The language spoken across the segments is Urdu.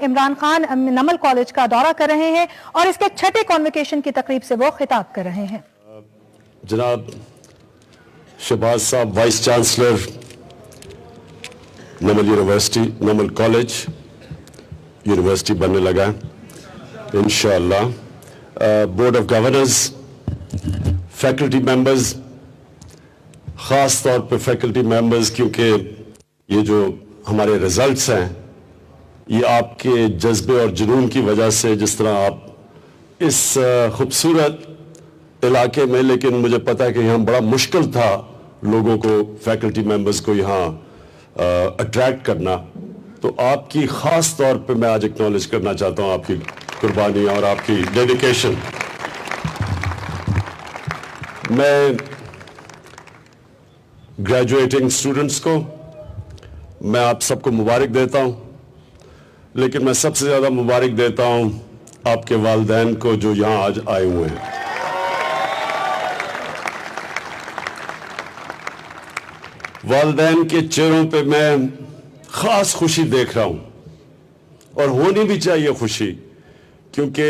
عمران خان نمل کالج کا دورہ کر رہے ہیں اور اس کے چھٹے کانوکیشن کی تقریب سے وہ خطاب کر رہے ہیں۔ جناب شہباز صاحب vice chancellor NUML university NUML college university بننے لگا انشاءاللہ، board of governors, faculty members, خاص طور پہ فیکلٹی ممبرز، کیونکہ یہ جو ہمارے رزلٹس ہیں یہ آپ کے جذبے اور جنون کی وجہ سے، جس طرح آپ اس خوبصورت علاقے میں، لیکن مجھے پتا ہے کہ یہاں بڑا مشکل تھا لوگوں کو، فیکلٹی ممبرز کو یہاں اٹریکٹ کرنا، تو آپ کی خاص طور پہ میں آج اکنالج کرنا چاہتا ہوں آپ کی قربانی اور آپ کی ڈیڈیکیشن۔ میں گریجویٹنگ اسٹوڈنٹس کو میں آپ سب کو مبارک دیتا ہوں، لیکن میں سب سے زیادہ مبارک دیتا ہوں آپ کے والدین کو جو یہاں آج آئے ہوئے ہیں۔ والدین کے چہروں پہ میں خاص خوشی دیکھ رہا ہوں، اور ہونی بھی چاہیے خوشی، کیونکہ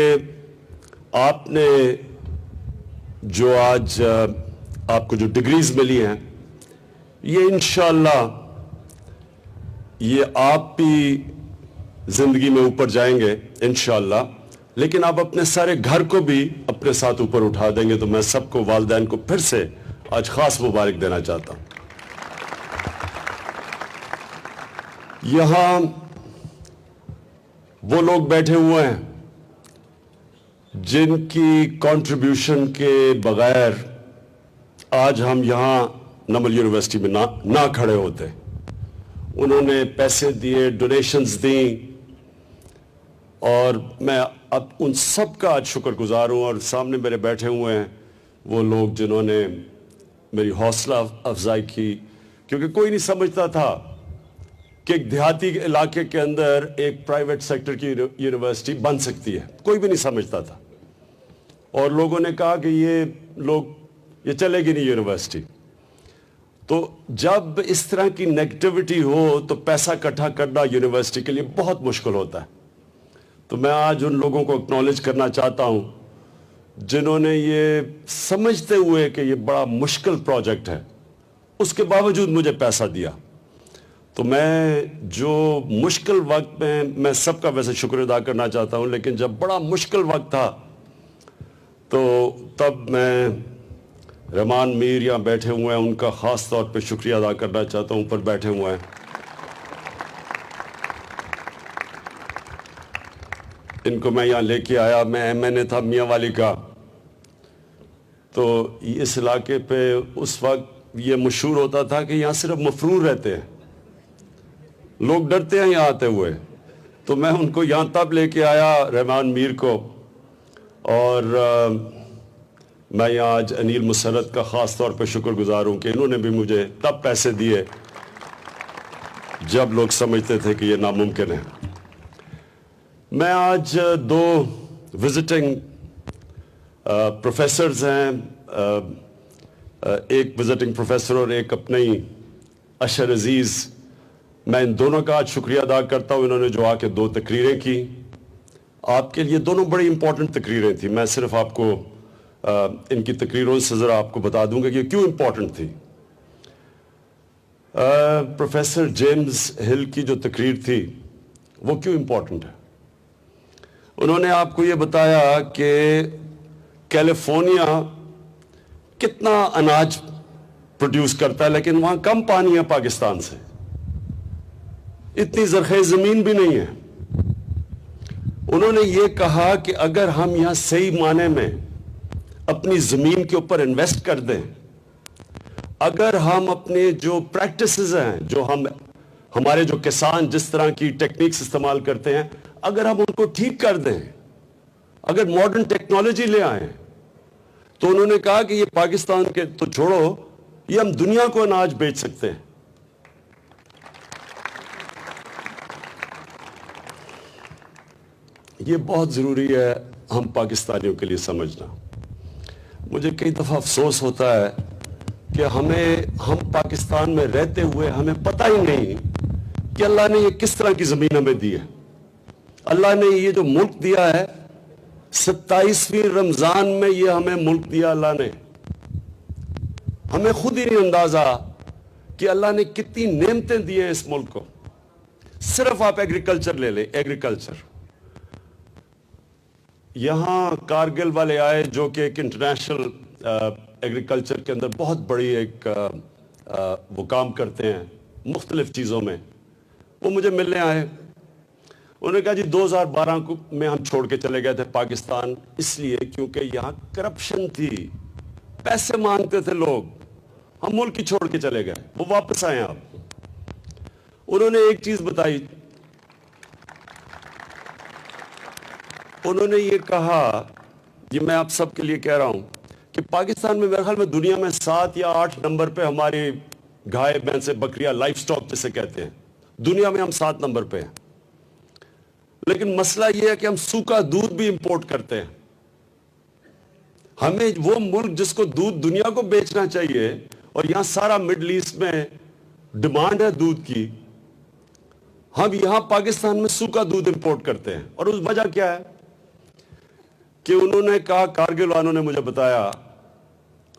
آپ نے جو آج آپ کو جو ڈگریز ملی ہیں، یہ انشاءاللہ یہ آپ بھی زندگی میں اوپر جائیں گے انشاءاللہ، لیکن آپ اپنے سارے گھر کو بھی اپنے ساتھ اوپر اٹھا دیں گے، تو میں سب کو، والدین کو پھر سے آج خاص مبارک دینا چاہتا ہوں۔ یہاں وہ لوگ بیٹھے ہوئے ہیں جن کی کنٹریبیوشن کے بغیر آج ہم یہاں نمل یونیورسٹی میں نہ کھڑے ہوتے۔ انہوں نے پیسے دیے، ڈونیشنز دیں، اور میں اب ان سب کا آج شکر گزار ہوں، اور سامنے میرے بیٹھے ہوئے ہیں وہ لوگ جنہوں نے میری حوصلہ افزائی کی، کیونکہ کوئی نہیں سمجھتا تھا کہ ایک دیہاتی علاقے کے اندر ایک پرائیویٹ سیکٹر کی یونیورسٹی بن سکتی ہے، کوئی بھی نہیں سمجھتا تھا، اور لوگوں نے کہا کہ یہ چلے گی نہیں یونیورسٹی۔ تو جب اس طرح کی نیگیٹیوٹی ہو تو پیسہ اکٹھا کرنا یونیورسٹی کے لیے بہت مشکل ہوتا ہے۔ تو میں آج ان لوگوں کو اکنالج کرنا چاہتا ہوں جنہوں نے یہ سمجھتے ہوئے کہ یہ بڑا مشکل پروجیکٹ ہے، اس کے باوجود مجھے پیسہ دیا۔ تو میں جو مشکل وقت میں سب کا ویسے شکر ادا کرنا چاہتا ہوں، لیکن جب بڑا مشکل وقت تھا تو تب میں رحمان میر یہاں بیٹھے ہوئے ہیں، ان کا خاص طور پہ شکریہ ادا کرنا چاہتا ہوں، اوپر بیٹھے ہوئے ہیں۔ ان کو میں یہاں لے کے آیا، میں نے تھا میاں والی کا، تو اس علاقے پہ اس وقت یہ مشہور ہوتا تھا کہ یہاں صرف مفرور رہتے ہیں، لوگ ڈرتے ہیں یہاں آتے ہوئے، تو میں ان کو یہاں تب لے کے آیا، رحمان میر کو، اور میں یہاں آج انیل مسرت کا خاص طور پہ شکر گزار ہوں کہ انہوں نے بھی مجھے تب پیسے دیے جب لوگ سمجھتے تھے کہ یہ ناممکن ہے۔ میں آج دو وزٹنگ پروفیسرز ہیں، ایک وزٹنگ پروفیسر اور ایک اپنے ہی اشر عزیز، میں ان دونوں کا آج شکریہ ادا کرتا ہوں، انہوں نے جو آ کے دو تقریریں کی آپ کے لیے، دونوں بڑی امپورٹنٹ تقریریں تھیں۔ میں صرف آپ کو ان کی تقریروں سے ذرا آپ کو بتا دوں گا کہ یہ کیوں امپورٹنٹ تھی۔ پروفیسر جیمز ہل کی جو تقریر تھی وہ کیوں امپورٹنٹ ہے؟ انہوں نے آپ کو یہ بتایا کہ کیلیفورنیا کتنا اناج پروڈیوس کرتا ہے، لیکن وہاں کم پانی ہے پاکستان سے، اتنی زرخیز زمین بھی نہیں ہے۔ انہوں نے یہ کہا کہ اگر ہم یہاں صحیح معنی میں اپنی زمین کے اوپر انویسٹ کر دیں، اگر ہم اپنے جو پریکٹسز ہیں، جو ہمارے جو کسان جس طرح کی ٹیکنیکس استعمال کرتے ہیں، اگر ہم ان کو ٹھیک کر دیں، اگر ماڈرن ٹیکنالوجی لے آئیں، تو انہوں نے کہا کہ یہ پاکستان کے تو چھوڑو، یہ ہم دنیا کو اناج بیچ سکتے ہیں۔ یہ بہت ضروری ہے ہم پاکستانیوں کے لیے سمجھنا۔ مجھے کئی دفعہ افسوس ہوتا ہے کہ ہم پاکستان میں رہتے ہوئے ہمیں پتہ ہی نہیں کہ اللہ نے یہ کس طرح کی زمین ہمیں دی ہے۔ اللہ نے یہ جو ملک دیا ہے 27ویں رمضان میں یہ ہمیں ملک دیا اللہ نے. ہمیں خود ہی نہیں اندازہ کہ اللہ نے کتنی نعمتیں دی ہیں اس ملک کو. صرف آپ ایگریکلچر لے لیں, ایگریکلچر. یہاں کارگل والے آئے جو کہ ایک انٹرنیشنل ایگریکلچر کے اندر بہت بڑی ایک وہ کام کرتے ہیں مختلف چیزوں میں. وہ مجھے ملنے آئے. انہوں نے کہا جی 2012 میں ہم چھوڑ کے چلے گئے تھے پاکستان, اس لیے کیونکہ یہاں کرپشن تھی, پیسے مانگتے تھے لوگ, ہم ملک ہی چھوڑ کے چلے گئے. وہ واپس آئے آپ. انہوں نے ایک چیز بتائی, انہوں نے یہ کہا, یہ میں آپ سب کے لیے کہہ رہا ہوں کہ پاکستان میں میرے خیال میں دنیا میں 7 یا 8 نمبر پہ ہماری گائے بھینسیں بکریاں لائف سٹاک جسے کہتے ہیں, دنیا میں ہم 7 نمبر پہ ہیں. لیکن مسئلہ یہ ہے کہ ہم سوکھا دودھ بھی امپورٹ کرتے ہیں. ہمیں وہ ملک جس کو دودھ دنیا کو بیچنا چاہیے, اور یہاں سارا مڈل ایسٹ میں ڈیمانڈ ہے دودھ کی, ہم یہاں پاکستان میں سوکھا دودھ امپورٹ کرتے ہیں. اور اس وجہ کیا ہے کہ انہوں نے کہا, کارگل والوں نے مجھے بتایا,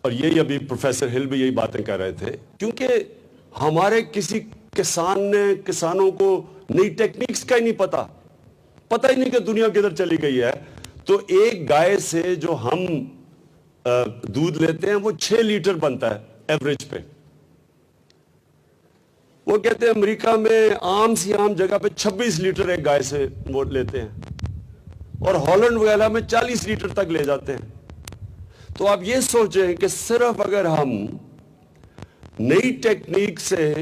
اور یہی ابھی پروفیسر ہل بھی یہی باتیں کر رہے تھے, کیونکہ ہمارے کسی کسانوں کو نئی ٹیکنیکس کا ہی نہیں پتہ ہی نہیں کہ دنیا کدھر چلی گئی ہے. تو ایک گائے سے جو ہم دودھ لیتے ہیں وہ 6 لیٹر بنتا ہے ایوریج پہ. وہ کہتے ہیں امریکہ میں عام سی عام جگہ پہ 26 لیٹر ایک گائے سے وہ لیتے ہیں, اور ہالینڈ وغیرہ میں 40 لیٹر تک لے جاتے ہیں. تو آپ یہ سوچیں کہ صرف اگر ہم نئی ٹیکنیک سے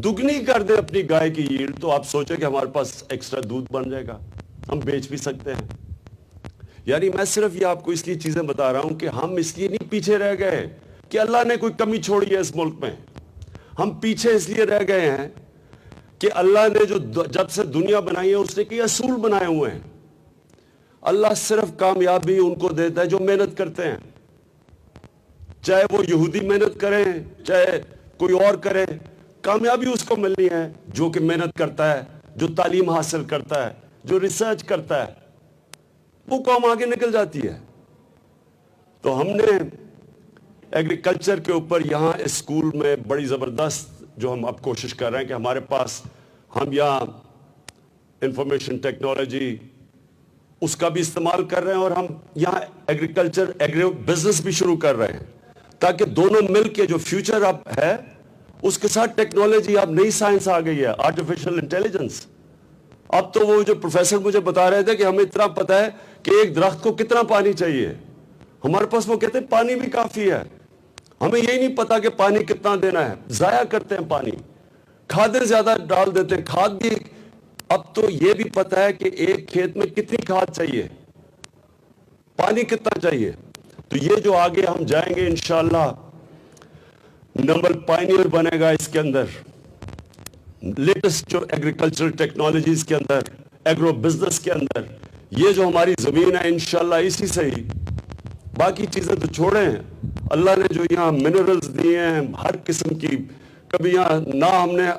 دگنی کر دیں اپنی گائے کی ییلڈ, تو آپ سوچیں کہ ہمارے پاس ایکسٹرا دودھ بن جائے گا, ہم بیچ بھی سکتے ہیں. یعنی میں صرف یہ آپ کو اس لیے چیزیں بتا رہا ہوں کہ ہم اس لیے نہیں پیچھے رہ گئے کہ اللہ نے کوئی کمی چھوڑی ہے اس ملک میں. ہم پیچھے اس لیے رہ گئے ہیں کہ اللہ نے جو جب سے دنیا بنائی ہے اس نے کئی اصول بنائے ہوئے ہیں. اللہ صرف کامیابی ان کو دیتا ہے جو محنت کرتے ہیں, چاہے وہ یہودی محنت کریں چاہے کوئی اور کرے, کامیابی اس کو ملنی ہے جو کہ محنت کرتا ہے, جو تعلیم حاصل کرتا ہے, جو ریسرچ کرتا ہے, وہ قوم آگے نکل جاتی ہے. تو ہم نے ایگریکلچر کے اوپر یہاں اسکول میں بڑی زبردست جو ہم اب کوشش کر رہے ہیں کہ ہمارے پاس ہم یہاں انفارمیشن ٹیکنالوجی اس کا بھی استعمال کر رہے ہیں, اور ہم یہاں ایگری بزنس بھی شروع کر رہے ہیں, تاکہ دونوں مل کے جو فیوچر اب ہے اس کے ساتھ ٹیکنالوجی, اب نئی سائنس آ گئی ہے, آرٹیفیشل انٹیلیجنس. اب تو وہ جو پروفیسر مجھے بتا رہے تھے کہ ہمیں اتنا پتا ہے کہ ایک درخت کو کتنا پانی چاہیے, ہمارے پاس وہ کہتے ہیں پانی بھی کافی ہے. ہمیں یہی نہیں پتا کہ پانی کتنا دینا ہے, ضائع کرتے ہیں پانی, کھادیں زیادہ ڈال دیتے ہیں. کھاد بھی اب تو یہ بھی پتا ہے کہ ایک کھیت میں کتنی کھاد چاہیے, پانی کتنا چاہیے. تو یہ جو آگے ہم جائیں گے انشاءاللہ نمبل پائنیئر بنے گا اس کے اندر, لیٹسٹ جو ایگریکلچرل ٹیکنالوجیز کے اندر, ایگرو بزنس کے اندر. یہ جو ہماری زمین ہے انشاءاللہ اسی سے ہی, باقی چیزیں تو چھوڑیں, اللہ نے جو یہاں منرلز دیے ہیں ہر قسم کی, کبھی یہاں نہ ہم نے,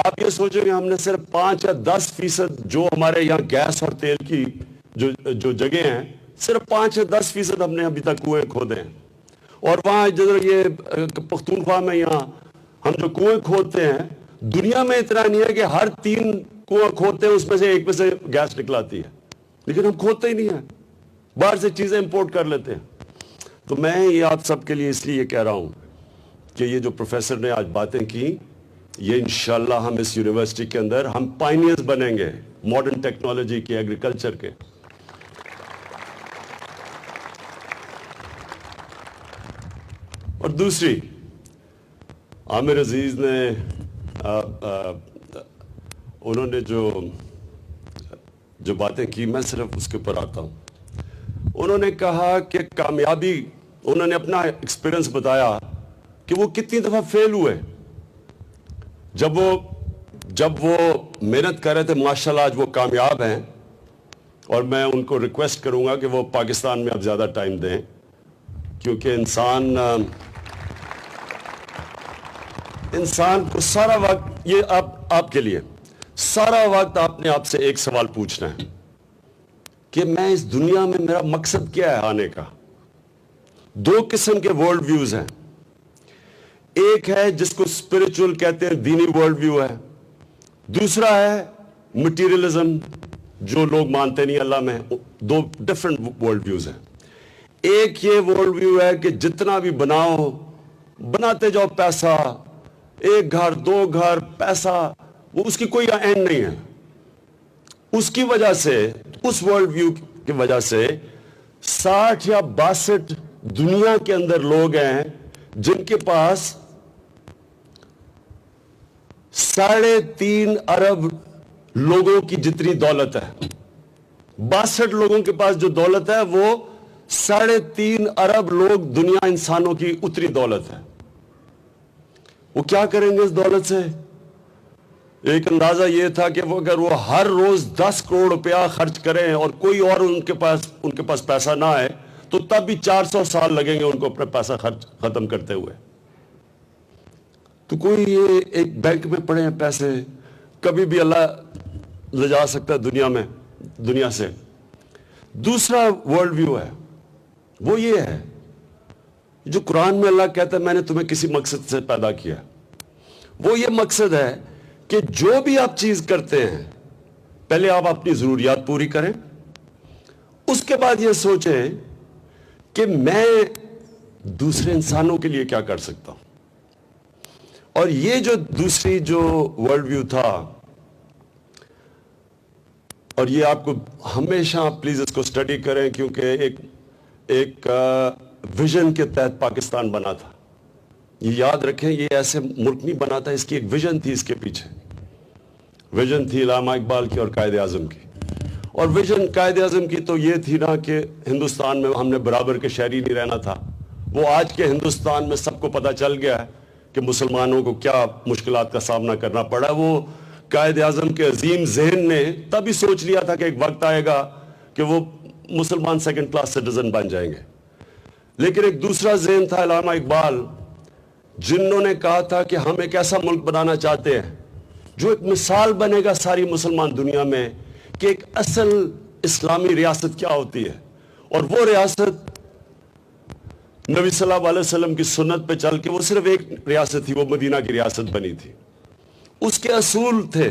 آپ یہ سوچیں کہ ہم نے صرف 5 یا 10% جو ہمارے یہاں گیس اور تیل کی جو جگہ ہیں, صرف 5 یا 10% ہم نے ابھی تک کنویں کھودے ہیں. اور وہاں جدھر یہ پختونخوا میں یہاں ہم جو کنویں کھودتے ہیں, دنیا میں اتنا نہیں ہے کہ ہر 3 کنواں کھودتے ہیں اس میں سے ایک میں سے گیس نکلاتی ہے, لیکن ہم کھودتے ہی نہیں ہیں, باہر سے چیزیں امپورٹ کر لیتے ہیں. تو میں یہ آپ سب کے لیے اس لیے کہہ رہا ہوں کہ یہ جو پروفیسر نے آج باتیں کی, یہ انشاءاللہ ہم اس یونیورسٹی کے اندر ہم پائنیئرز بنیں گے ماڈرن ٹیکنالوجی کے, ایگریکلچر کے. اور دوسری, عامر عزیز نے انہوں نے جو باتیں کی, میں صرف اس کے اوپر آتا ہوں. انہوں نے کہا کہ کامیابی, انہوں نے اپنا ایکسپیرنس بتایا کہ وہ کتنی دفعہ فیل ہوئے. جب وہ محنت کر رہے تھے, ماشاءاللہ آج وہ کامیاب ہیں, اور میں ان کو ریکویسٹ کروں گا کہ وہ پاکستان میں اب زیادہ ٹائم دیں, کیونکہ انسان کو سارا وقت, یہ آپ کے لیے سارا وقت آپ نے آپ سے ایک سوال پوچھنا ہے کہ میں اس دنیا میں میرا مقصد کیا ہے آنے کا. دو قسم کے ورلڈ ویوز ہیں. ایک ہے جس کو اسپرچول کہتے ہیں, دینی ورلڈ ویو ہے. دوسرا ہے مٹیریلزم, جو لوگ مانتے نہیں اللہ میں. دو ڈفرنٹ ورلڈ ویوز ہیں. ایک یہ ورلڈ ویو ہے کہ جتنا بھی بناؤ, بناتے جاؤ پیسہ, ایک گھر دو گھر, پیسہ, وہ اس کی کوئی اینڈ نہیں ہے. اس کی وجہ سے, اس ورلڈ ویو کی وجہ سے 60 یا 62 دنیا کے اندر لوگ ہیں جن کے پاس 3.5 ارب لوگوں کی جتنی دولت ہے. 62 لوگوں کے پاس جو دولت ہے وہ 3.5 ارب لوگ دنیا انسانوں کی اتنی دولت ہے. وہ کیا کریں گے اس دولت سے؟ ایک اندازہ یہ تھا کہ وہ اگر وہ ہر روز 10 کروڑ روپیہ خرچ کریں اور کوئی اور ان کے پاس پیسہ نہ آئے تو تب بھی 400 سال لگیں گے ان کو اپنا پیسہ خرچ ختم کرتے ہوئے. تو کوئی یہ ایک بینک میں پڑے ہیں پیسے, کبھی بھی اللہ لے جا سکتا ہے دنیا سے. دوسرا ورلڈ ویو ہے, وہ یہ ہے جو قرآن میں اللہ کہتا ہے میں نے تمہیں کسی مقصد سے پیدا کیا. وہ یہ مقصد ہے کہ جو بھی آپ چیز کرتے ہیں پہلے آپ اپنی ضروریات پوری کریں, اس کے بعد یہ سوچیں کہ میں دوسرے انسانوں کے لیے کیا کر سکتا ہوں. اور یہ جو دوسری جو ورلڈ ویو تھا, اور یہ آپ کو ہمیشہ پلیز اس کو اسٹڈی کریں کیونکہ ایک ویژن کے تحت پاکستان بنا تھا. یہ یاد رکھیں, یہ ایسے ملک نہیں بنا تھا, اس کی ایک ویژن تھی. اس کے پیچھے ویژن تھی علامہ اقبال کی اور قائد اعظم کی. اور ویژن قائد اعظم کی تو یہ تھی نا کہ ہندوستان میں ہم نے برابر کے شہری نہیں رہنا تھا. وہ آج کے ہندوستان میں سب کو پتہ چل گیا ہے کہ مسلمانوں کو کیا مشکلات کا سامنا کرنا پڑا. وہ قائد اعظم کے عظیم ذہن نے تب ہی سوچ لیا تھا کہ ایک وقت آئے گا کہ وہ مسلمان سیکنڈ کلاس سٹیزن بن جائیں گے. لیکن ایک دوسرا ذہن تھا علامہ اقبال, جنہوں نے کہا تھا کہ ہم ایک ایسا ملک بنانا چاہتے ہیں جو ایک مثال بنے گا ساری مسلمان دنیا میں کہ ایک اصل اسلامی ریاست کیا ہوتی ہے. اور وہ ریاست نبی صلی اللہ علیہ وسلم کی سنت پہ چل کے وہ صرف ایک ریاست تھی, وہ مدینہ کی ریاست بنی تھی. اس کے اصول تھے,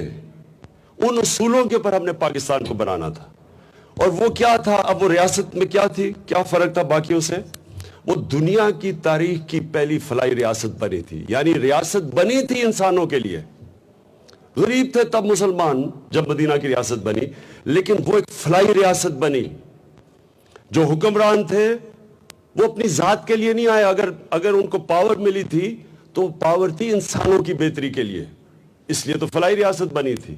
ان اصولوں کے پر ہم نے پاکستان کو بنانا تھا. اور وہ کیا تھا؟ اب وہ ریاست میں کیا تھی, کیا فرق تھا باقیوں سے؟ وہ دنیا کی تاریخ کی پہلی فلاحی ریاست بنی تھی. یعنی ریاست بنی تھی انسانوں کے لیے. غریب تھے تب مسلمان جب مدینہ کی ریاست بنی, لیکن وہ ایک فلاحی ریاست بنی. جو حکمران تھے وہ اپنی ذات کے لیے نہیں آئے. اگر ان کو پاور ملی تھی تو پاور تھی انسانوں کی بہتری کے لیے, اس لیے تو فلاحی ریاست بنی تھی.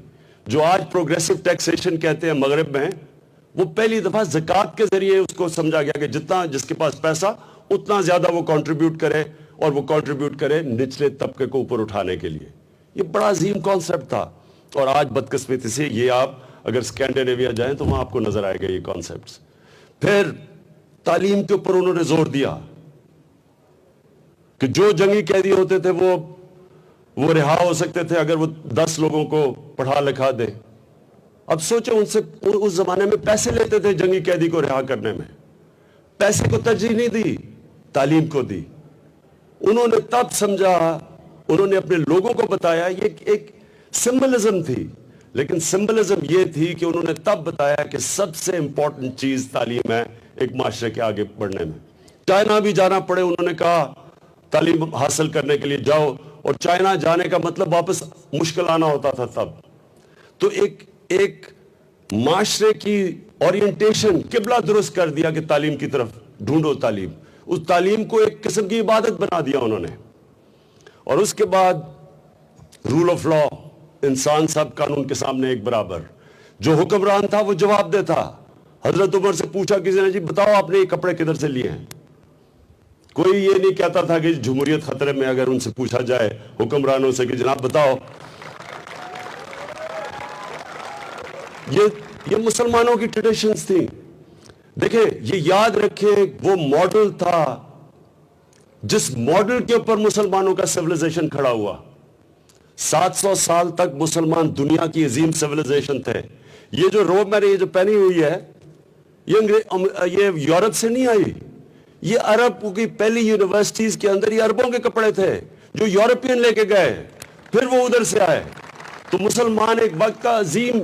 جو آج پروگریسو ٹیکسیشن کہتے ہیں مغرب میں, وہ پہلی دفعہ زکوٰۃ کے ذریعے اس کو سمجھا گیا کہ جتنا جس کے پاس پیسہ اتنا زیادہ وہ کنٹریبیوٹ کرے, اور وہ کنٹریبیوٹ کرے نچلے طبقے کو اوپر اٹھانے کے لیے. یہ بڑا عظیم کانسیپٹ تھا. اور آج بدقسمتی سے یہ آپ اگر اسکینڈینیویا جائیں تو وہاں آپ کو نظر آئے گا یہ کانسیپٹس. پھر تعلیم کے اوپر انہوں نے زور دیا کہ جو جنگی قیدی ہوتے تھے وہ رہا ہو سکتے تھے اگر وہ 10 لوگوں کو پڑھا لکھا دے. اب سوچیں, ان سے اس زمانے میں پیسے لیتے تھے جنگی قیدی کو رہا کرنے میں. پیسے کو ترجیح نہیں دی, تعلیم کو دی. انہوں نے تب سمجھا, انہوں نے اپنے لوگوں کو بتایا, یہ ایک سمبلزم تھی, لیکن سمبلزم یہ تھی کہ انہوں نے تب بتایا کہ سب سے امپورٹنٹ چیز تعلیم ہے ایک معاشرے کے آگے بڑھنے میں. چائنا بھی جانا پڑے, انہوں نے کہا تعلیم حاصل کرنے کے لیے جاؤ, اور چائنا جانے کا مطلب واپس مشکل آنا ہوتا تھا تب. تو ایک معاشرے کی اورینٹیشن, قبلہ درست کر دیا کہ تعلیم کی طرف ڈھونڈو تعلیم. اس تعلیم کو ایک قسم کی عبادت بنا دیا انہوں نے. اور اس کے بعد رول آف لا, انسان سب قانون کے سامنے ایک برابر. جو حکمران تھا وہ جواب دے تھا. حضرت عمر سے پوچھا کسی نے, جی بتاؤ آپ نے یہ کپڑے کدھر سے لیے ہیں؟ کوئی یہ نہیں کہتا تھا کہ جمہوریت خطرے میں. اگر ان سے پوچھا جائے حکمرانوں سے کہ جناب بتاؤ, یہ مسلمانوں کی ٹریڈیشنز تھیں. دیکھیں, یہ یاد رکھیں, وہ ماڈل تھا جس ماڈل کے اوپر مسلمانوں کا سیویلائزیشن کھڑا ہوا. 700 سال تک مسلمان دنیا کی عظیم سیویلائزیشن تھے. یہ جو روب میں نے یہ جو پہنی ہوئی ہے, یہ یورپ سے نہیں آئی, یہ عرب کی پہلی یونیورسٹیز کے اندر یہ عربوں کے کپڑے تھے جو یورپین لے کے گئے, پھر وہ ادھر سے آئے. تو مسلمان ایک وقت کا عظیم,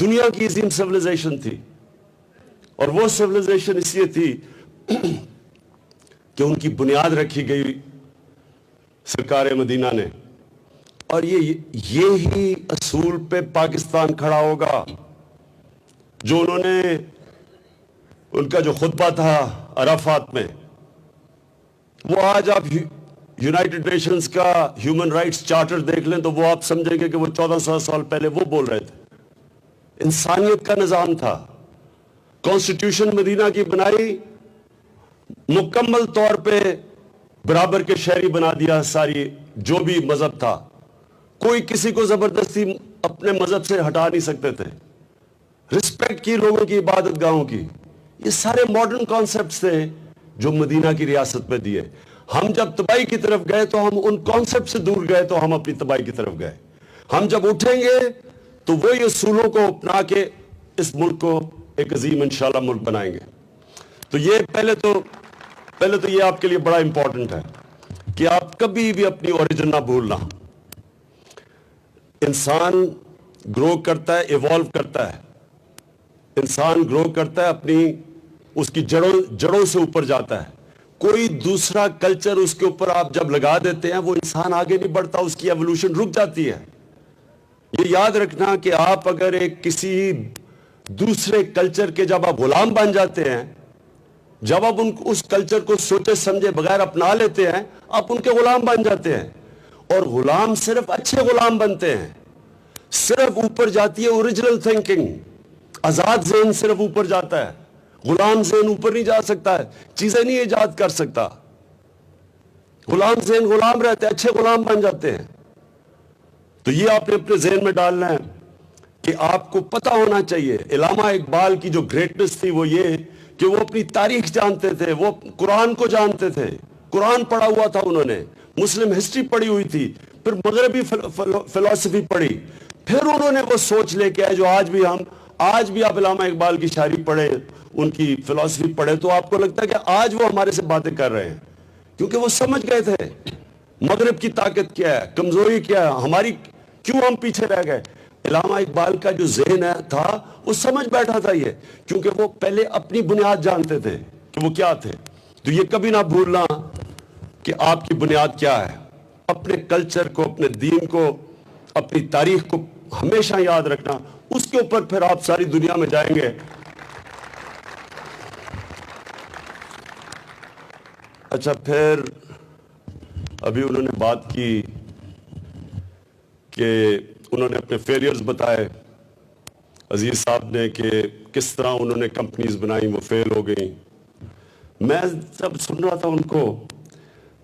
دنیا کی عظیم سیویلائزیشن تھی, اور وہ سیویلائزیشن اس لیے تھی کہ ان کی بنیاد رکھی گئی سرکار مدینہ نے, اور یہی اصول پہ پاکستان کھڑا ہوگا. جو انہوں نے ان کا جو خطبہ تھا عرفات میں, وہ آج آپ یونائٹڈ نیشنز کا ہیومن رائٹس چارٹر دیکھ لیں تو وہ آپ سمجھیں گے کہ وہ 1400 سال پہلے وہ بول رہے تھے. انسانیت کا نظام تھا. کانسٹیٹیوشن مدینہ کی بنائی, مکمل طور پہ برابر کے شہری بنا دیا ساری جو بھی مذہب تھا. کوئی کسی کو زبردستی اپنے مذہب سے ہٹا نہیں سکتے تھے. رسپیکٹ کی لوگوں کی عبادت گاہوں کی. یہ سارے ماڈرن کانسیپٹس تھے جو مدینہ کی ریاست میں دیے. ہم جب تباہی کی طرف گئے تو ہم ان کانسیپٹ سے دور گئے, تو ہم اپنی تباہی کی طرف گئے. ہم جب اٹھیں گے تو وہی اصولوں کو اپنا کے اس ملک کو ایک عظیم انشاءاللہ ملک بنائیں گے. تو یہ پہلے تو یہ آپ کے لیے بڑا امپورٹنٹ ہے کہ آپ کبھی بھی اپنی اوریجن نہ بھولنا. انسان گرو کرتا ہے, ایوالو کرتا ہے, انسان گرو کرتا ہے, اپنی اس کی جڑوں سے اوپر جاتا ہے. کوئی دوسرا کلچر اس کے اوپر آپ جب لگا دیتے ہیں وہ انسان آگے نہیں بڑھتا, اس کی ایوولوشن رک جاتی ہے. یہ یاد رکھنا کہ آپ اگر ایک کسی دوسرے کلچر کے جب آپ غلام بن جاتے ہیں, جب آپ اس کلچر کو سوچے سمجھے بغیر اپنا لیتے ہیں, آپ ان کے غلام بن جاتے ہیں. اور غلام صرف اچھے غلام بنتے ہیں, صرف اوپر جاتی ہے اوریجنل تھنکنگ. آزاد ذہن صرف اوپر جاتا ہے, غلام ذہن اوپر نہیں جا سکتا ہے, چیزیں نہیں ایجاد کر سکتا. غلام ذہن غلام رہتے ہیں, اچھے غلام بن جاتے ہیں. تو یہ آپ نے اپنے ذہن میں ڈالنا ہے کہ آپ کو پتہ ہونا چاہیے. علامہ اقبال کی جو گریٹنس تھی وہ یہ کہ وہ اپنی تاریخ جانتے تھے, وہ قرآن کو جانتے تھے, قرآن پڑھا ہوا تھا انہوں نے, مسلم ہسٹری پڑھی ہوئی تھی, پھر مغربی فلسفی پڑھی, پھر انہوں نے وہ سوچ لے کے آئے جو آج بھی آپ علامہ اقبال کی شاعری پڑھیں, ان کی فلسفی پڑھیں, تو آپ کو لگتا ہے کہ آج وہ ہمارے سے باتیں کر رہے ہیں, کیونکہ وہ سمجھ گئے تھے مغرب کی طاقت کیا ہے, کمزوری کیا ہے ہماری, کیوں ہم پیچھے رہ گئے. علامہ اقبال کا جو ذہن تھا وہ سمجھ بیٹھا تھا یہ, کیونکہ وہ پہلے اپنی بنیاد جانتے تھے کہ وہ کیا تھے. تو یہ کبھی نہ بھولنا کہ آپ کی بنیاد کیا ہے. اپنے کلچر کو, اپنے دین کو, اپنی تاریخ کو ہمیشہ یاد رکھنا, اس کے اوپر پھر آپ ساری دنیا میں جائیں گے. اچھا, پھر ابھی انہوں نے بات کی کہ انہوں نے اپنے فیلیئرز بتائے عزیز صاحب نے, کہ کس طرح انہوں نے کمپنیز بنائیں وہ فیل ہو گئیں. میں جب سن رہا تھا ان کو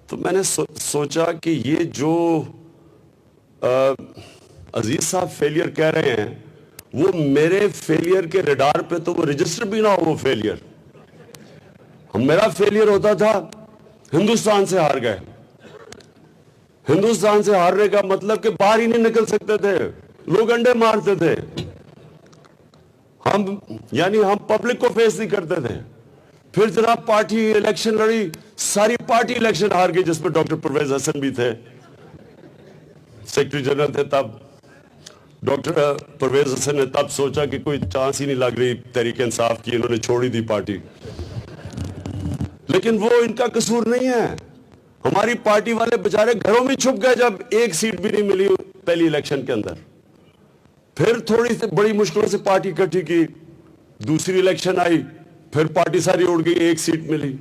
تو میں نے سوچا کہ یہ جو عزیز صاحب فیلیئر کہہ رہے ہیں وہ میرے فیلیئر کے ریڈار پہ تو وہ رجسٹر بھی نہ ہو وہ فیلیئر. میرا فیلیئر ہوتا تھا ہندوستان سے ہار گئے. ہندوستان سے ہارنے کا مطلب کہ باہر ہی نہیں نکل سکتے تھے, لوگ انڈے مارتے تھے, ہم پبلک کو فیس نہیں کرتے تھے. پھر جناب پارٹی الیکشن لڑی, ساری پارٹی الیکشن ہار گئی, جس میں ڈاکٹر پرویز حسن بھی تھے, سیکرٹری جنرل تھے تب. ڈاکٹر پرویز حسن نے تب سوچا کہ کوئی چانس ہی نہیں لگ رہی تحریک انصاف کی, انہوں نے چھوڑی دی پارٹی. لیکن وہ ان کا قصور نہیں ہے, ہماری پارٹی والے بیچارے گھروں میں چھپ گئے جب ایک سیٹ بھی نہیں ملی پہلی الیکشن کے اندر. پھر تھوڑی سی بڑی مشکلوں سے پارٹی اکٹھی کی, دوسری الیکشن آئی, پھر پارٹی ساری اڑ گئی, ایک سیٹ ملی.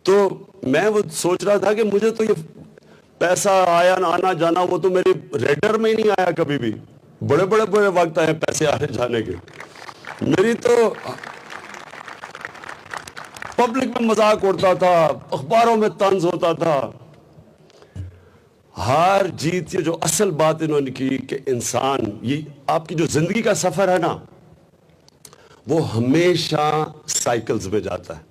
تو میں وہ سوچ رہا تھا کہ مجھے تو یہ پیسہ آیا نہ آنا جانا وہ تو میرے ریڈر میں ہی نہیں آیا کبھی بھی. بڑے وقت آئے پیسے آنے جانے کے, میری تو پبلک میں مذاق اڑتا تھا, اخباروں میں طنز ہوتا تھا. ہار جیت یہ جو اصل بات انہوں نے کی کہ انسان, یہ آپ کی جو زندگی کا سفر ہے نا وہ ہمیشہ سائیکلز میں جاتا ہے.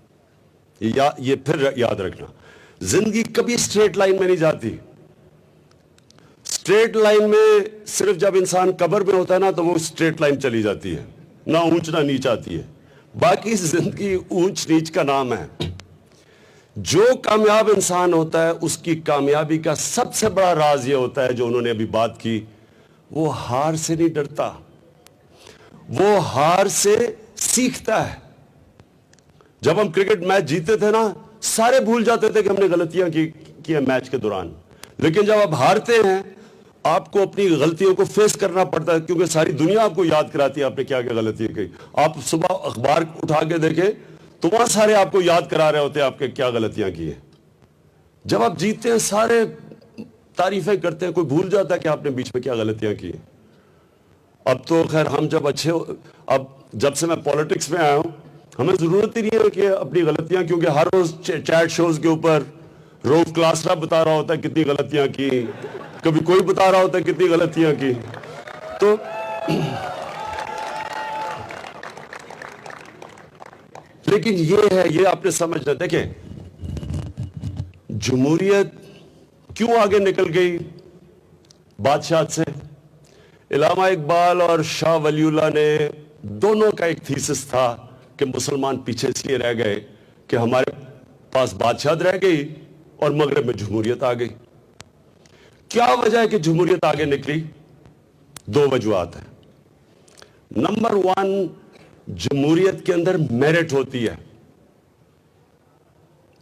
یہ پھر یاد رکھنا, زندگی کبھی سٹریٹ لائن میں نہیں جاتی. سٹریٹ لائن میں صرف جب انسان قبر میں ہوتا ہے نا تو وہ سٹریٹ لائن چلی جاتی ہے. نہ اونچ نہ نیچ آتی ہے. باقی زندگی اونچ نیچ کا نام ہے. جو کامیاب انسان ہوتا ہے اس کی کامیابی کا سب سے بڑا راز یہ ہوتا ہے جو انہوں نے ابھی بات کی, وہ ہار سے نہیں ڈرتا, وہ ہار سے سیکھتا ہے. جب ہم کرکٹ میچ جیتے تھے نا, سارے بھول جاتے تھے کہ ہم نے غلطیاں کی ہیں میچ کے دوران, لیکن جب آپ ہارتے ہیں آپ کو اپنی غلطیوں کو فیس کرنا پڑتا ہے, کیونکہ ساری دنیا آپ کو یاد کراتی ہے آپ نے کیا کیا غلطیاں کی. آپ صبح اخبار اٹھا کے دیکھیں تو وہاں سارے آپ کو یاد کرا رہے ہوتے ہیں آپ کے کیا غلطیاں کی ہیں. جب آپ جیتتے ہیں سارے تعریفیں کرتے ہیں, کوئی بھول جاتا ہے کہ آپ نے بیچ میں کیا غلطیاں کی ہیں. اب تو خیر ہم جب اب جب سے میں پولیٹکس میں آیا ہوں, ہمیں ضرورت ہی نہیں ہے کہ اپنی غلطیاں, کیونکہ ہر روز چیٹ شوز کے اوپر روز کلاسرا بتا رہا ہوتا ہے کتنی غلطیاں کی, کبھی کوئی بتا رہا ہوتا ہے کتنی غلطیاں کی. تو لیکن یہ ہے, یہ آپ نے سمجھنا. دیکھیں جمہوریت کیوں آگے نکل گئی بادشاہت سے. علامہ اقبال اور شاہ ولی اللہ نے دونوں کا ایک تھیسس تھا کہ مسلمان پیچھے اس لیے رہ گئے کہ ہمارے پاس بادشاہت رہ گئی اور مغرب میں جمہوریت آ گئی. کیا وجہ ہے کہ جمہوریت آگے نکلی؟ دو وجوہات ہیں. نمبر 1, جمہوریت کے اندر میرٹ ہوتی ہے,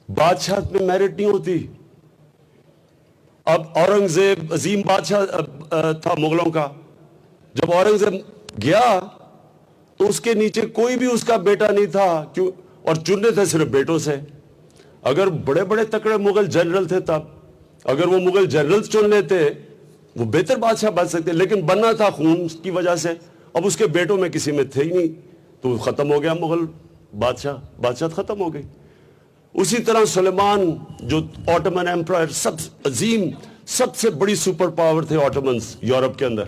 بادشاہت میں میرٹ نہیں ہوتی. اب اورنگزیب عظیم بادشاہ تھا مغلوں کا, جب اورنگزیب گیا تو اس کے نیچے کوئی بھی اس کا بیٹا نہیں تھا, کیوں, اور چننے تھے صرف بیٹوں سے. اگر بڑے بڑے تکڑے مغل جنرل تھے تب, اگر وہ مغل جنرل چن لیتے وہ بہتر بادشاہ بن سکتے, لیکن بننا تھا خون کی وجہ سے. اب اس کے بیٹوں میں کسی میں تھے ہی نہیں, تو ختم ہو گیا مغل بادشاہت ختم ہو گئی. اسی طرح سلیمان جو آٹومن ایمپرائر, سب عظیم سب سے بڑی سپر پاور تھے آٹومنز یورپ کے اندر.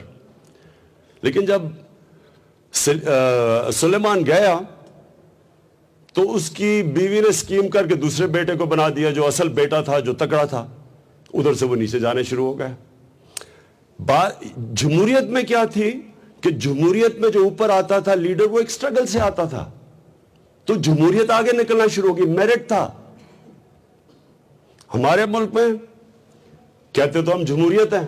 لیکن جب سلیمان گیا تو اس کی بیوی نے سکیم کر کے دوسرے بیٹے کو بنا دیا جو اصل بیٹا تھا, جو تکڑا تھا. ادھر سے وہ نیچے جانے شروع ہو گئے. جمہوریت میں کیا تھی کہ جمہوریت میں جو اوپر آتا تھا لیڈر, وہ ایک سٹرگل سے آتا تھا, تو جمہوریت آگے نکلنا شروع ہوگی, میرٹ تھا. ہمارے ملک میں کہتے تو ہم جمہوریت ہیں,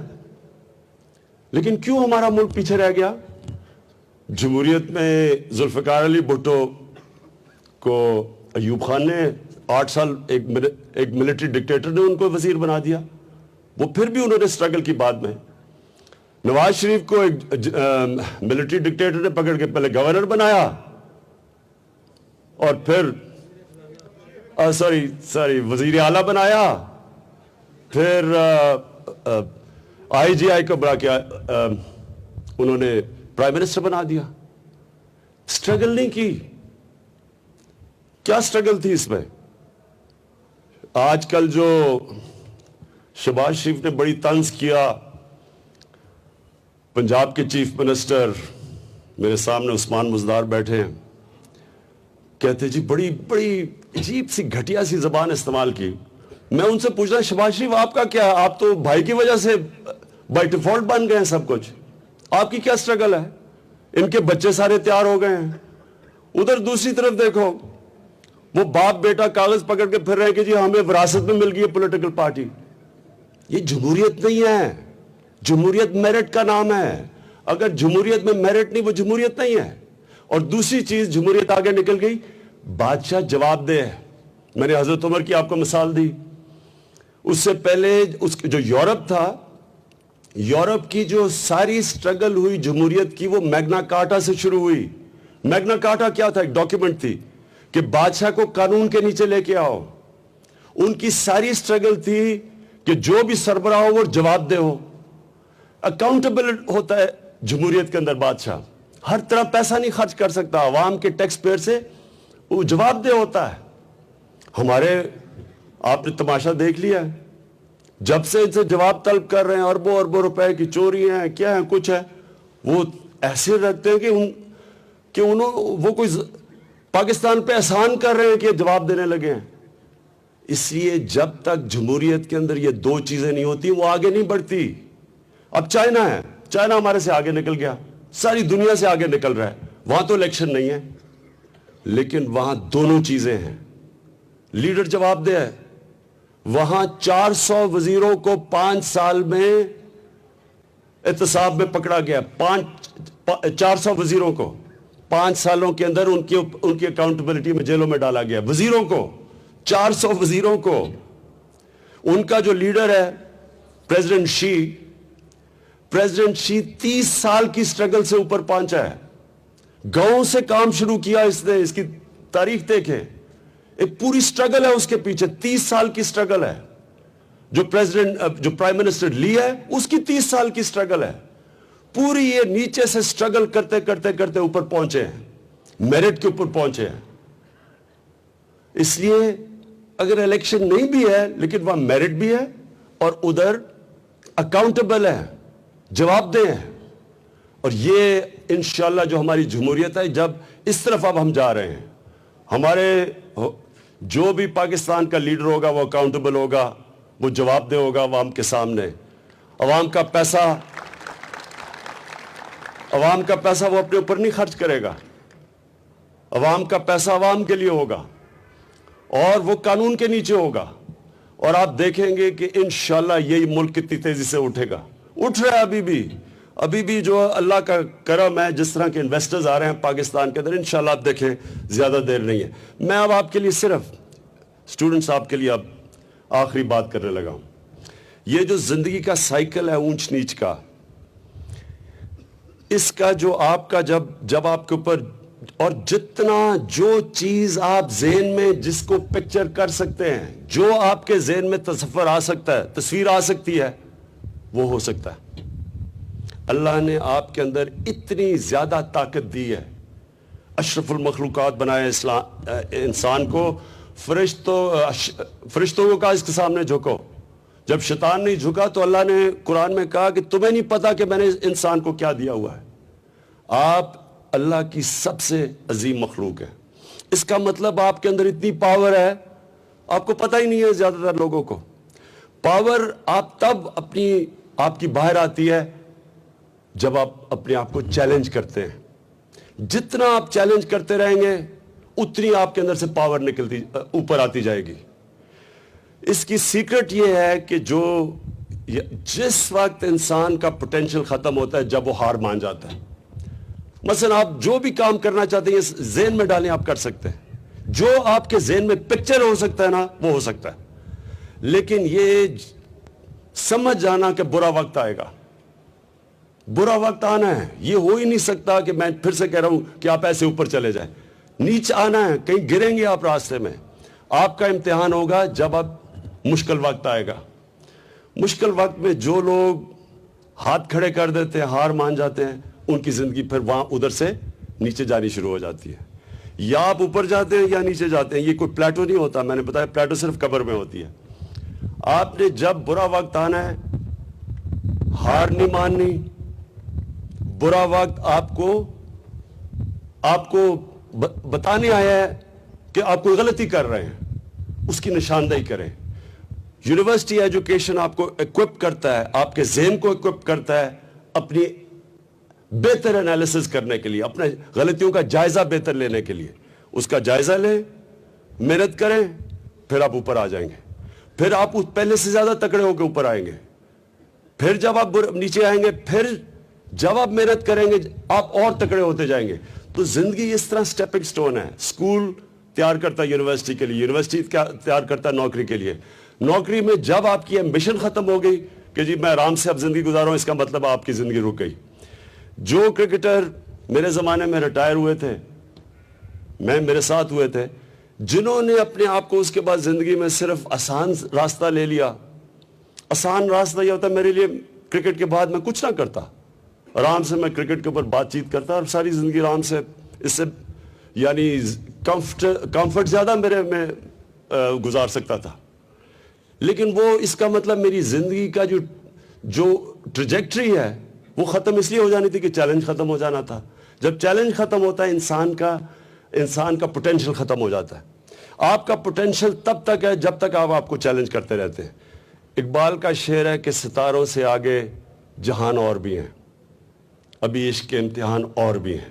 لیکن کیوں ہمارا ملک پیچھے رہ گیا؟ جمہوریت میں ذوالفقار علی بھٹو کو ایوب خان نے 8 سال ایک ملٹری ڈکٹیٹر نے ان کو وزیر بنا دیا, وہ پھر بھی انہوں نے سٹرگل کی. بعد میں نواز شریف کو ایک ملٹری ڈکٹیٹر نے پکڑ کے پہلے گورنر بنایا, اور پھر وزیر اعلیٰ بنایا, پھر IGI کو بڑھا کے انہوں نے پرائم منسٹر بنا دیا. سٹرگل نہیں کی. کیا سٹرگل تھی اس میں؟ آج کل جو شہباز شریف نے بڑی طنز کیا, پنجاب کے چیف منسٹر میرے سامنے عثمان مزدار بیٹھے ہیں, کہتے جی بڑی عجیب سی گھٹیا سی زبان استعمال کی. میں ان سے پوچھ رہا, شہباز شریف آپ کا کیا ہے؟ آپ تو بھائی کی وجہ سے بائی ڈیفالٹ بن گئے ہیں سب کچھ, آپ کی کیا سٹرگل ہے؟ ان کے بچے سارے تیار ہو گئے ہیں. ادھر دوسری طرف دیکھو, وہ باپ بیٹا کاغذ پکڑ کے پھر رہے کہ جی ہمیں وراثت میں مل گئی ہے پولیٹیکل پارٹی. یہ جمہوریت نہیں ہے. جمہوریت میرٹ کا نام ہے. اگر جمہوریت میں میرٹ نہیں, وہ جمہوریت نہیں ہے. اور دوسری چیز, جمہوریت آگے نکل گئی, بادشاہ جواب دہ ہے. میں نے حضرت عمر کی آپ کو مثال دی. اس سے پہلے جو یورپ تھا, یورپ کی جو ساری سٹرگل ہوئی جمہوریت کی, وہ میگنا کارٹا سے شروع ہوئی. میگنا کارٹا کیا تھا؟ ایک ڈاکیومنٹ تھی کہ بادشاہ کو قانون کے نیچے لے کے آؤ. ان کی ساری سٹرگل تھی کہ جو بھی سربراہ ہو وہ جواب دہ ہو. اکاؤنٹیبل ہوتا ہے جمہوریت کے اندر بادشاہ, ہر طرح پیسہ نہیں خرچ کر سکتا, عوام کے ٹیکس پیئر سے وہ جواب دہ ہوتا ہے. ہمارے آپ نے تماشا دیکھ لیا ہے, جب سے ان سے جواب طلب کر رہے ہیں, اربوں اربوں روپے کی چوری ہیں, کیا ہے, کچھ ہے, وہ ایسے رکھتے ہیں کہ وہ کوئی پاکستان پہ احسان کر رہے ہیں کہ جواب دینے لگے ہیں. اس لیے جب تک جمہوریت کے اندر یہ دو چیزیں نہیں ہوتی وہ آگے نہیں بڑھتی. اب چائنا ہے, چائنا ہمارے سے آگے نکل گیا, ساری دنیا سے آگے نکل رہا ہے. وہاں تو الیکشن نہیں ہے لیکن وہاں دونوں چیزیں ہیں. لیڈر جواب دہ ہے. وہاں 400 وزیروں کو 5 سال میں احتساب میں پکڑا گیا. 400 وزیروں کو 5 سالوں کے اندر ان کی اکاؤنٹیبلٹی میں جیلوں میں ڈالا گیا. وزیروں کو 400 وزیروں کو. ان کا جو لیڈر ہے پریزیڈنٹ شی 30 سال کی سٹرگل سے اوپر پہنچا ہے. گاؤں سے کام شروع کیا اس نے. اس کی تاریخ دیکھیں, ایک پوری سٹرگل ہے اس کے پیچھے. 30 سال کی سٹرگل ہے. جو پرائم منسٹر لی ہے اس کی 30 سال کی سٹرگل ہے. پوری یہ نیچے سے سٹرگل کرتے کرتے کرتے اوپر پہنچے ہیں, میرٹ کے اوپر پہنچے ہیں. اس لیے اگر الیکشن نہیں بھی ہے لیکن وہاں میرٹ بھی ہے اور ادھر اکاؤنٹیبل ہے, جواب دہ ہیں. اور یہ انشاءاللہ جو ہماری جمہوریت ہے, جب اس طرف اب ہم جا رہے ہیں, ہمارے جو بھی پاکستان کا لیڈر ہوگا وہ اکاؤنٹیبل ہوگا, وہ جواب دہ ہوگا عوام کے سامنے. عوام کا پیسہ وہ اپنے اوپر نہیں خرچ کرے گا. عوام کا پیسہ عوام کے لیے ہوگا اور وہ قانون کے نیچے ہوگا. اور آپ دیکھیں گے کہ انشاءاللہ یہی ملک کتنی تیزی سے اٹھے گا. اٹھ رہا ہے ابھی بھی جو اللہ کا کرم ہے, جس طرح کے انویسٹرز آ رہے ہیں پاکستان کے اندر, انشاءاللہ آپ دیکھیں زیادہ دیر نہیں ہے. میں اب آپ کے لیے صرف اسٹوڈنٹس آپ کے لیے اب آخری بات کرنے لگا ہوں. یہ جو زندگی کا سائیکل ہے اونچ نیچ کا, اس کا جو آپ کا جب آپ کے اوپر, اور جتنا جو چیز آپ ذہن میں جس کو پکچر کر سکتے ہیں, جو آپ کے ذہن میں تصور آ سکتا ہے, تصویر آ سکتی ہے, وہ ہو سکتا ہے. اللہ نے آپ کے اندر اتنی زیادہ طاقت دی ہے. اشرف المخلوقات بنائے انسان کو. فرشتوں کو کہا اس کے سامنے جھکو. جب شیطان نہیں جھکا تو اللہ نے قرآن میں کہا کہ تمہیں نہیں پتا کہ میں نے انسان کو کیا دیا ہوا ہے. آپ اللہ کی سب سے عظیم مخلوق ہے. اس کا مطلب آپ کے اندر اتنی پاور ہے, آپ کو پتہ ہی نہیں ہے. زیادہ تر لوگوں کو پاور آپ تب آپ کی باہر آتی ہے جب آپ اپنے آپ کو چیلنج کرتے ہیں. جتنا آپ چیلنج کرتے رہیں گے اتنی آپ کے اندر سے پاور نکلتی اوپر آتی جائے گی. اس کی سیکرٹ یہ ہے کہ جس وقت انسان کا پوٹینشل ختم ہوتا ہے, جب وہ ہار مان جاتا ہے. مثلا آپ جو بھی کام کرنا چاہتے ہیں ذہن میں ڈالیں, آپ کر سکتے ہیں. جو آپ کے ذہن میں پکچر ہو سکتا ہے نا, وہ ہو سکتا ہے. لیکن یہ سمجھ جانا کہ برا وقت آئے گا, برا وقت آنا ہے, یہ ہو ہی نہیں سکتا کہ میں پھر سے کہہ رہا ہوں کہ آپ ایسے اوپر چلے جائیں. نیچے آنا ہے, کہیں گریں گے آپ راستے میں. آپ کا امتحان ہوگا جب اب مشکل وقت آئے گا. مشکل وقت میں جو لوگ ہاتھ کھڑے کر دیتے ہیں, ہار مان جاتے ہیں, ان کی زندگی پھر وہاں ادھر سے نیچے جانی شروع ہو جاتی ہے. یا آپ اوپر جاتے ہیں یا نیچے جاتے ہیں. یہ کوئی پلیٹو نہیں ہوتا. میں نے بتایا پلیٹو صرف قبر میں ہوتی ہے. آپ نے جب برا وقت آنا ہے, ہار نہیں ماننی. برا وقت آپ کو بتانے آیا ہے کہ آپ کوئی غلطی کر رہے ہیں, اس کی نشاندہی کریں. یونیورسٹی ایجوکیشن آپ کو اکوپ کرتا ہے, آپ کے ذہن کو اکوپ کرتا ہے اپنی بہتر انالیسس کرنے کے لیے, اپنے غلطیوں کا جائزہ بہتر لینے کے لیے. اس کا جائزہ لیں, محنت کریں, پھر آپ اوپر آ جائیں گے. پھر آپ پہلے سے زیادہ تکڑے ہو کے اوپر آئیں گے. پھر جب آپ نیچے آئیں گے, پھر جب آپ محنت کریں گے آپ اور تکڑے ہوتے جائیں گے. تو زندگی اس طرح سٹیپنگ سٹون ہے. اسکول تیار کرتا ہے یونیورسٹی کے لیے, یونیورسٹی تیار کرتا ہے نوکری کے لیے. نوکری میں جب آپ کی ایمبیشن ختم ہو گئی کہ جی میں آرام سے اب زندگی گزارا ہوں, اس کا مطلب آپ کی زندگی رک گئی. جو کرکٹر میرے زمانے میں ریٹائر ہوئے تھے, میرے ساتھ ہوئے تھے, جنہوں نے اپنے آپ کو اس کے بعد زندگی میں صرف آسان راستہ لے لیا. آسان راستہ یہ ہوتا ہے میرے لیے کرکٹ کے بعد میں کچھ نہ کرتا, آرام سے میں کرکٹ کے اوپر بات چیت کرتا اور ساری زندگی آرام سے, اس سے یعنی کمفرٹ زیادہ میرے میں گزار سکتا تھا. لیکن وہ اس کا مطلب میری زندگی کا جو ٹریجیکٹری ہے وہ ختم اس لیے ہو جانی تھی کہ چیلنج ختم ہو جانا تھا. جب چیلنج ختم ہوتا ہے انسان کا پوٹینشل ختم ہو جاتا ہے. آپ کا پوٹینشل تب تک ہے جب تک آپ کو چیلنج کرتے رہتے ہیں. اقبال کا شعر ہے کہ ستاروں سے آگے جہان اور بھی ہیں, ابھی عشق کے امتحان اور بھی ہیں.